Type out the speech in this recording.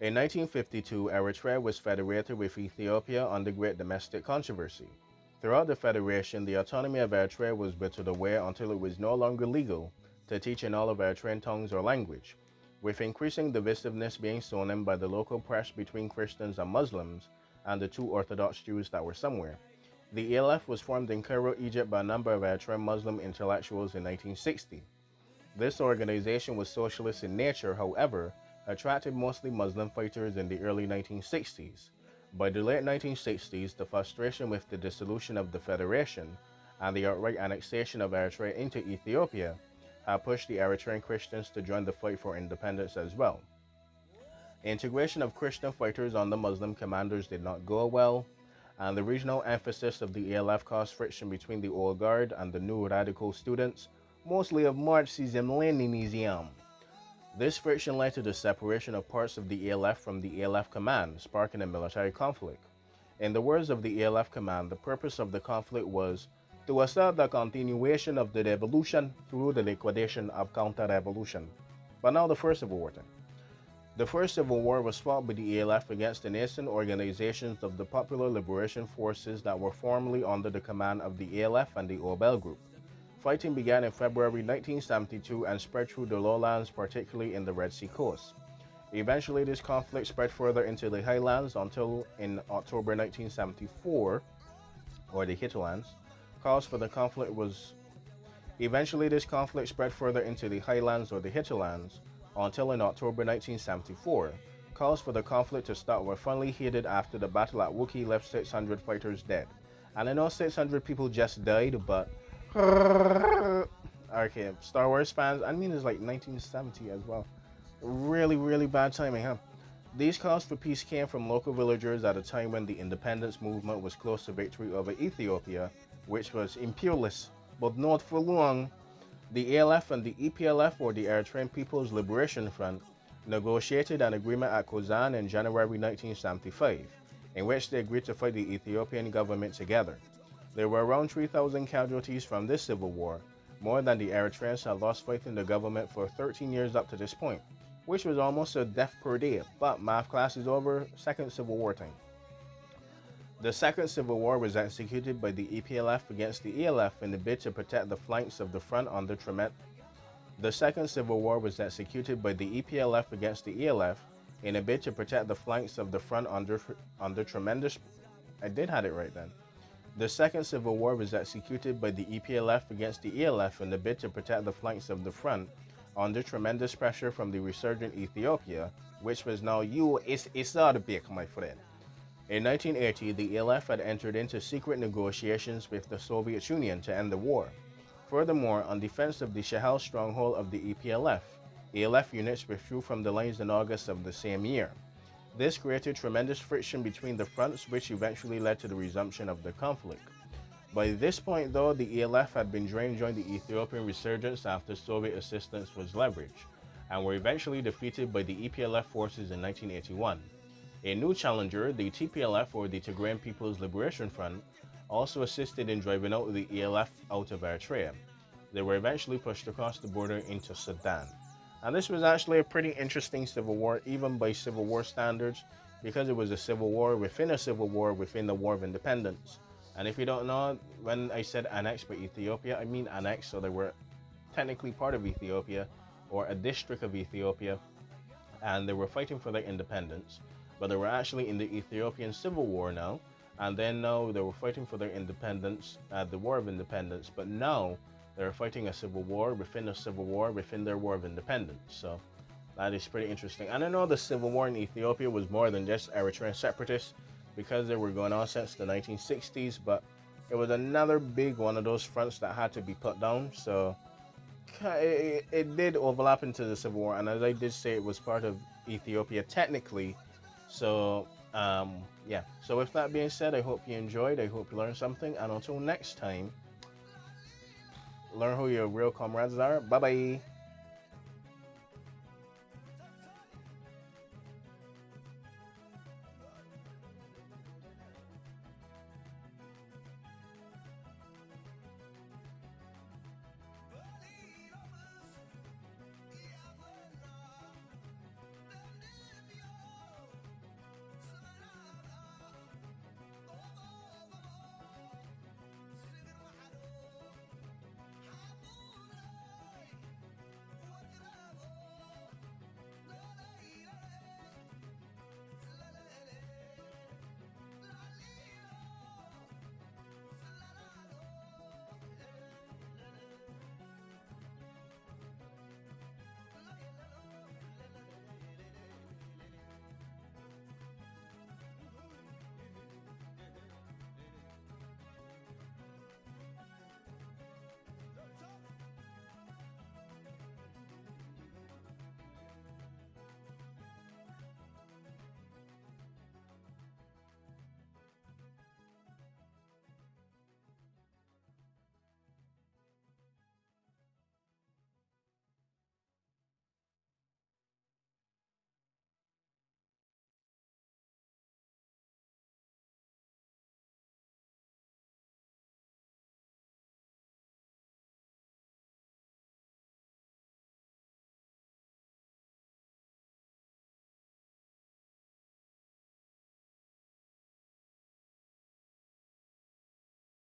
In 1952, Eritrea was federated with Ethiopia under great domestic controversy. Throughout the federation, the autonomy of Eritrea was whittled away until it was no longer legal to teach in all of Eritrean tongues or language, with increasing divisiveness being sown in by the local press between Christians and Muslims and the two Orthodox Jews that were somewhere. The ELF was formed in Cairo, Egypt by a number of Eritrean Muslim intellectuals in 1960. This organization was socialist in nature, however, attracted mostly Muslim fighters in the early 1960s. By the late 1960s, the frustration with the dissolution of the Federation and the outright annexation of Eritrea into Ethiopia had pushed the Eritrean Christians to join the fight for independence as well. Integration of Christian fighters under Muslim commanders did not go well, and the regional emphasis of the ELF caused friction between the old guard and the new radical students, mostly of Marxism-Leninism. This friction led to the separation of parts of the ELF from the ELF command, sparking a military conflict. In the words of the ELF command, the purpose of the conflict was to assert the continuation of the revolution through the liquidation of counter-revolution. But now the First Civil War then. The First Civil War was fought by the ELF against the nascent organizations of the Popular Liberation Forces that were formerly under the command of the ELF and the Obel Group. Fighting began in February 1972 and spread through the lowlands, particularly in the Red Sea coast. Eventually, this conflict spread further into the highlands until in October 1974, or the Hittilands, cause for the conflict was... Eventually, this conflict spread further into the highlands or the Hittilands until in October 1974. Calls for the conflict to start were finally heeded after the battle at Wookiee left 600 fighters dead. And I know 600 people just died, but... Okay, Star Wars fans, I mean it's like 1970 as well. Really, really bad timing, huh? These calls for peace came from local villagers at a time when the independence movement was close to victory over Ethiopia, which was imperialist, but not for long. The ALF and the EPLF, or the Eritrean People's Liberation Front, negotiated an agreement at Kozan in January 1975, in which they agreed to fight the Ethiopian government together. There were around 3,000 casualties from this civil war, more than the Eritreans had lost fighting the government for 13 years up to this point, which was almost a death per day. But math class is over, Second Civil War time. The Second Civil War was executed by the EPLF against the ELF in the bid to protect the flanks of the front under tremendous... The Second Civil War was executed by the EPLF against the ELF in a bid to protect the flanks of the front under tremendous... I did have it right then. The Second Civil War was executed by the EPLF against the ELF in the bid to protect the flanks of the front under tremendous pressure from the resurgent Ethiopia, which was now Arabic, my friend. In 1980, the ELF had entered into secret negotiations with the Soviet Union to end the war. Furthermore, on defense of the Shahal stronghold of the EPLF, ELF units withdrew from the lines in August of the same year. This created tremendous friction between the fronts, which eventually led to the resumption of the conflict. By this point, though, the ELF had been drained during the Ethiopian resurgence after Soviet assistance was leveraged, and were eventually defeated by the EPLF forces in 1981. A new challenger, the TPLF, or the Tigrayan People's Liberation Front, also assisted in driving out the ELF out of Eritrea. They were eventually pushed across the border into Sudan. And this was actually a pretty interesting civil war, even by Civil War standards, because it was a civil war within the War of Independence. And if you don't know, when I said annexed by Ethiopia, I mean annexed, so they were technically part of Ethiopia, or a district of Ethiopia, and they were fighting for their independence. But they were actually in the Ethiopian Civil War now, and then now they were fighting for their independence at the War of Independence, but now they're fighting a civil war within their War of Independence. So that is pretty interesting. And I know the civil war in Ethiopia was more than just Eritrean separatists, because they were going on since the 1960s, but it was another big one of those fronts that had to be put down. So it did overlap into the civil war, and as I did say, it was part of Ethiopia technically. So yeah, so with that being said, I hope you enjoyed, I hope you learned something, and until next time, learn who your real comrades are. Bye bye.